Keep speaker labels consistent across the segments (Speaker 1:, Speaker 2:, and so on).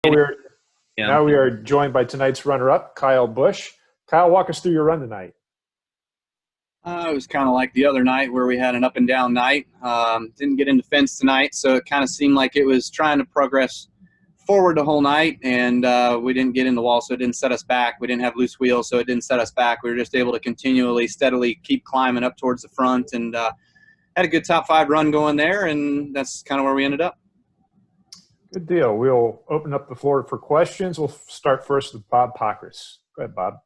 Speaker 1: We're
Speaker 2: Yeah.
Speaker 1: now we are joined by tonight's runner-up, Kyle Busch. Kyle, walk us through your run tonight.
Speaker 2: It was kind of like the other night where we had an up and down night. Didn't get into fence tonight, so it kind of seemed like it was trying to progress forward the whole night, and we didn't get in the wall, so it didn't set us back. We didn't have loose wheels, so it didn't set us back. We were just able to continually, steadily keep climbing up towards the front, and had a good top 5 run going there, and that's kind of where we ended up.
Speaker 1: Good deal. We'll open up the floor for questions. We'll start first with Bob Pockris. Go ahead, Bob.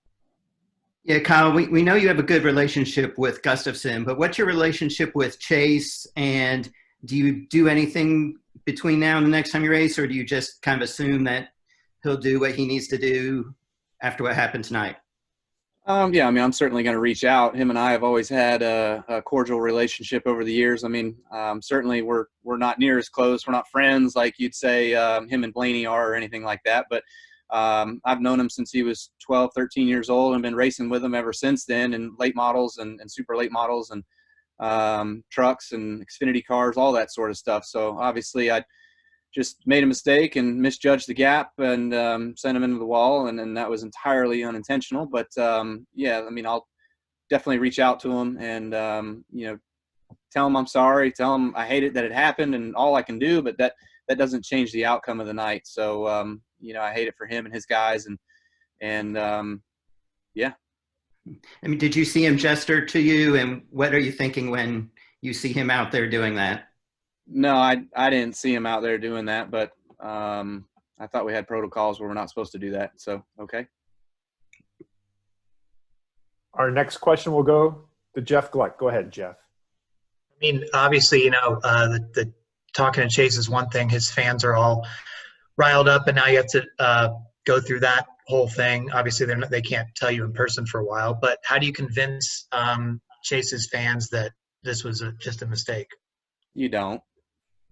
Speaker 3: Yeah, Kyle, we know you have a good relationship with Gustafson, but what's your relationship with Chase, and do you do anything between now and the next time you race, or do you just kind of assume that he'll do what he needs to do after what happened tonight?
Speaker 2: Yeah, I mean, I'm certainly going to reach out. Him and I have always had a cordial relationship over the years. I mean, certainly we're not near as close. We're not friends like you'd say him and Blaney are or anything like that. But I've known him since he was 12, 13 years old and been racing with him ever since then in late models and super late models and trucks and Xfinity cars, all that sort of stuff. So obviously I just made a mistake and misjudged the gap and sent him into the wall, and that was entirely unintentional. But yeah, I mean, I'll definitely reach out to him and tell him I'm sorry, tell him I hate it that it happened and all I can do, but that doesn't change the outcome of the night. So I hate it for him and his guys, and yeah.
Speaker 3: I mean, did you see him gesture to you, and what are you thinking when you see him out there doing that?
Speaker 2: No, I didn't see him out there doing that, but I thought we had protocols where we're not supposed to do that. So, okay.
Speaker 1: Our next question will go to Jeff Gluck. Go ahead, Jeff.
Speaker 4: I mean, obviously, the talking to Chase is one thing. His fans are all riled up, and now you have to go through that whole thing. Obviously, they can't tell you in person for a while, but how do you convince Chase's fans that this was just a mistake?
Speaker 2: You don't.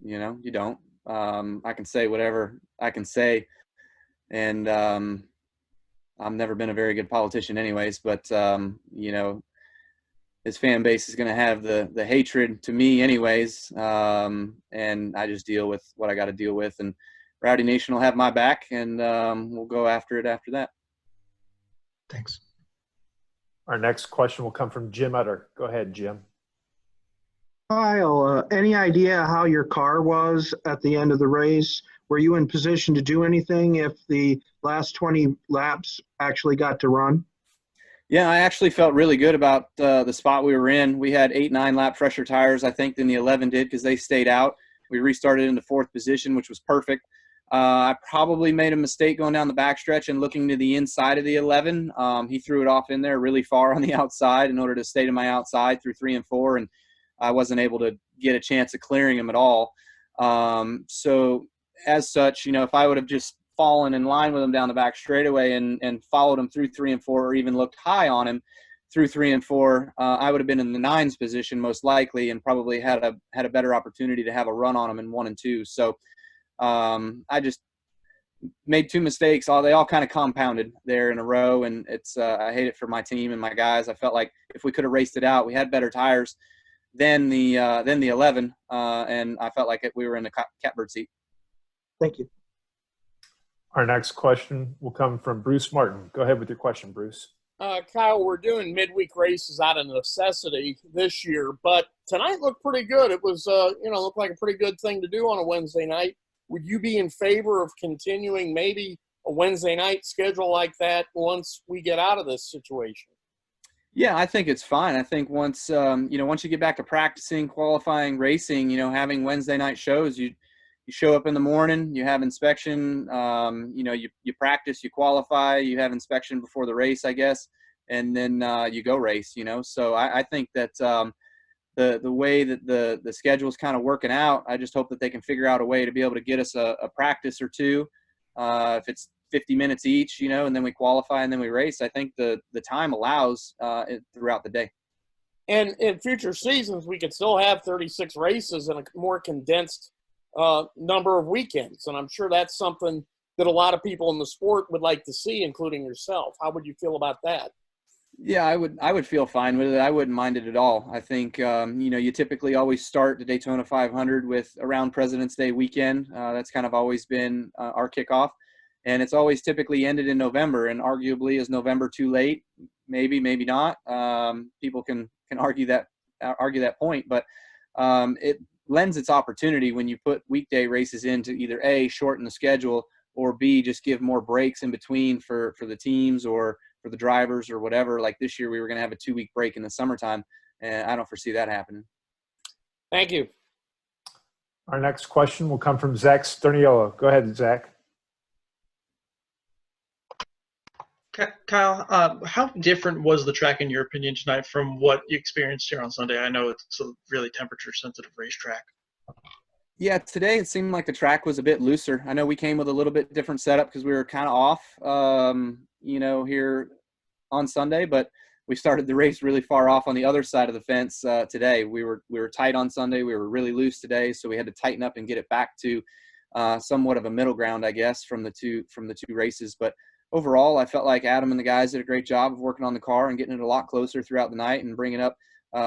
Speaker 2: You don't. I can say whatever I can say, and I've never been a very good politician anyways, but his fan base is going to have the hatred to me anyways, and I just deal with what I got to deal with, and Rowdy Nation will have my back, and we'll go after it after that.
Speaker 4: Thanks.
Speaker 1: Our next question will come from Jim Utter. Go ahead, Jim.
Speaker 5: Kyle, any idea how your car was at the end of the race? Were you in position to do anything if the last 20 laps actually got to run?
Speaker 2: Yeah, I actually felt really good about the spot we were in. We had 8-9 lap fresher tires, I think, than the 11 did because they stayed out. We restarted in the 4th position, which was perfect. I probably made a mistake going down the backstretch and looking to the inside of the 11. He threw it off in there really far on the outside in order to stay to my outside through 3 and 4, and I wasn't able to get a chance of clearing him at all. So as such, if I would have just fallen in line with him down the back straightaway and followed him through 3 and 4, or even looked high on him through 3 and 4, I would have been in the 9s position most likely and probably had a better opportunity to have a run on him in 1 and 2. So I just made 2 mistakes. They all kind of compounded there in a row, and it's I hate it for my team and my guys. I felt like if we could have raced it out, we had better tires than the 11, and I felt like we were in the catbird seat.
Speaker 5: Thank you.
Speaker 1: Our next question will come from Bruce Martin. Go ahead with your question, Bruce.
Speaker 6: Kyle, we're doing midweek races out of necessity this year, but tonight looked pretty good. It was, looked like a pretty good thing to do on a Wednesday night. Would you be in favor of continuing maybe a Wednesday night schedule like that once we get out of this situation?
Speaker 2: Yeah, I think it's fine. I think once you get back to practicing, qualifying, racing, having Wednesday night shows, you show up in the morning, you have inspection, you practice, you qualify, you have inspection before the race, I guess, and then you go race, So I think that the way that the schedule is kind of working out, I just hope that they can figure out a way to be able to get us a practice or two, if it's 50 minutes each, and then we qualify and then we race. I think the time allows throughout the day.
Speaker 6: And in future seasons, we could still have 36 races in a more condensed number of weekends. And I'm sure that's something that a lot of people in the sport would like to see, including yourself. How would you feel about that?
Speaker 2: Yeah, I would feel fine with it. I wouldn't mind it at all. I think, you typically always start the Daytona 500 with around President's Day weekend. That's kind of always been our kickoff. and it's always typically ended in November. And arguably, is November too late? Maybe, maybe not. People can argue that point, but it lends its opportunity when you put weekday races in to either A, shorten the schedule, or B, just give more breaks in between for the teams or for the drivers or whatever. Like this year, we were going to have a 2-week break in the summertime, and I don't foresee that happening.
Speaker 6: Thank you.
Speaker 1: Our next question will come from Zach Sterniolo. Go ahead, Zach.
Speaker 7: Kyle, how different was the track in your opinion tonight from what you experienced here on Sunday? I know it's a really temperature-sensitive racetrack.
Speaker 2: Yeah, today it seemed like the track was a bit looser. I know we came with a little bit different setup because we were kind of off, here on Sunday, but we started the race really far off on the other side of the fence today. We were tight on Sunday. We were really loose today, so we had to tighten up and get it back to somewhat of a middle ground, I guess, from the two races. But overall, I felt like Adam and the guys did a great job of working on the car and getting it a lot closer throughout the night and bringing up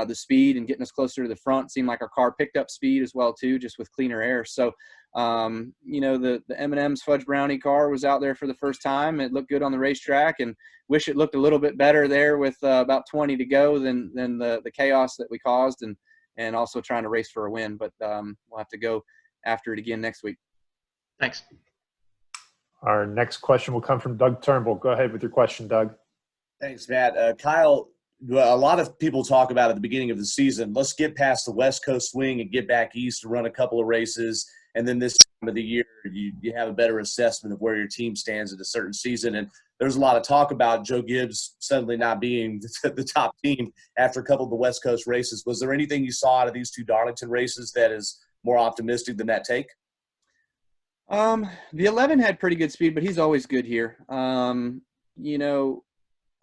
Speaker 2: the speed and getting us closer to the front. It seemed like our car picked up speed as well, too, just with cleaner air. So, the M&M's Fudge Brownie car was out there for the first time. It looked good on the racetrack, and wish it looked a little bit better there with about 20 to go than the chaos that we caused, and also trying to race for a win. But we'll have to go after it again next week.
Speaker 7: Thanks.
Speaker 1: Our next question will come from Doug Turnbull. Go ahead with your question, Doug.
Speaker 8: Thanks, Matt. Kyle, a lot of people talk about at the beginning of the season, let's get past the West Coast swing and get back east to run a couple of races. And then this time of the year, you have a better assessment of where your team stands in a certain season. And there's a lot of talk about Joe Gibbs suddenly not being the top team after a couple of the West Coast races. Was there anything you saw out of these two Darlington races that is more optimistic than that take?
Speaker 2: The 11 had pretty good speed, but he's always good here.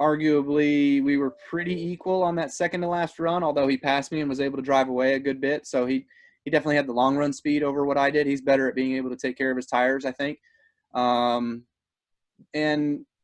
Speaker 2: Arguably we were pretty equal on that second to last run, although he passed me and was able to drive away a good bit. So he definitely had the long run speed over what I did. He's better at being able to take care of his tires, I think. And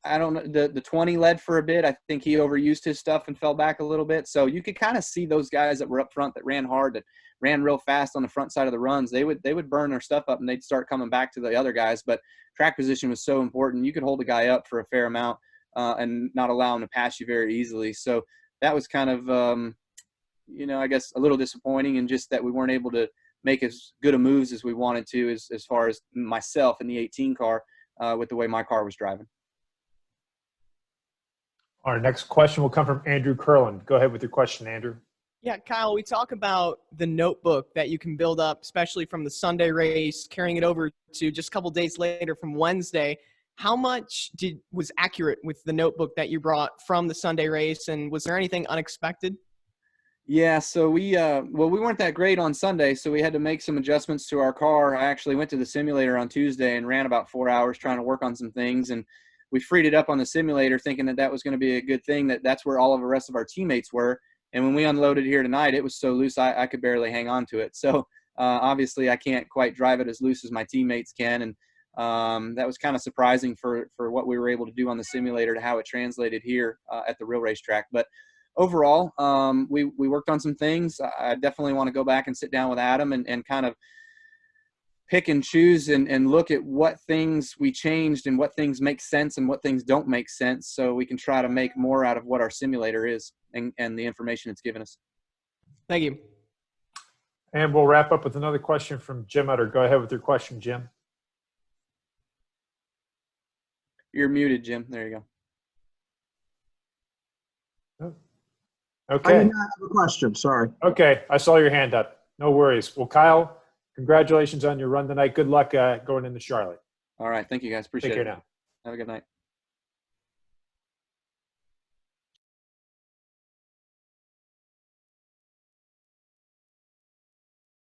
Speaker 2: I don't know, the 20 led for a bit. I think he overused his stuff and fell back a little bit. So you could kind of see those guys that were up front that ran hard, that ran real fast on the front side of the runs. They would burn their stuff up and they'd start coming back to the other guys. But track position was so important. You could hold a guy up for a fair amount and not allow him to pass you very easily. So that was kind of, I guess a little disappointing, and just that we weren't able to make as good a moves as we wanted to as far as myself in the 18 car with the way my car was driving.
Speaker 1: Our next question will come from Andrew Curlin. Go ahead with your question, Andrew.
Speaker 9: Yeah, Kyle, we talk about the notebook that you can build up, especially from the Sunday race, carrying it over to just a couple days later from Wednesday. How much was accurate with the notebook that you brought from the Sunday race, and was there anything unexpected?
Speaker 2: Yeah, so we weren't that great on Sunday, so we had to make some adjustments to our car. I actually went to the simulator on Tuesday and ran about 4 hours trying to work on some things, and we freed it up on the simulator thinking that was going to be a good thing, that's where all of the rest of our teammates were. And when we unloaded here tonight, it was so loose I could barely hang on to it. So obviously I can't quite drive it as loose as my teammates can, and that was kind of surprising for what we were able to do on the simulator to how it translated here at the real racetrack. But overall, we worked on some things. I definitely want to go back and sit down with Adam and kind of pick and choose and look at what things we changed and what things make sense and what things don't make sense, so we can try to make more out of what our simulator is and the information it's given us.
Speaker 9: Thank you.
Speaker 1: And we'll wrap up with another question from Jim Utter. Go ahead with your question, Jim.
Speaker 2: You're muted, Jim. There you
Speaker 1: go.
Speaker 5: I
Speaker 1: Okay.
Speaker 5: did not have a question. Sorry.
Speaker 1: Okay. I saw your hand up. No worries. Well, Kyle, congratulations on your run tonight. Good luck going into Charlotte.
Speaker 2: All right. Thank you, guys. Appreciate it.
Speaker 1: Take care now.
Speaker 2: Have a good night.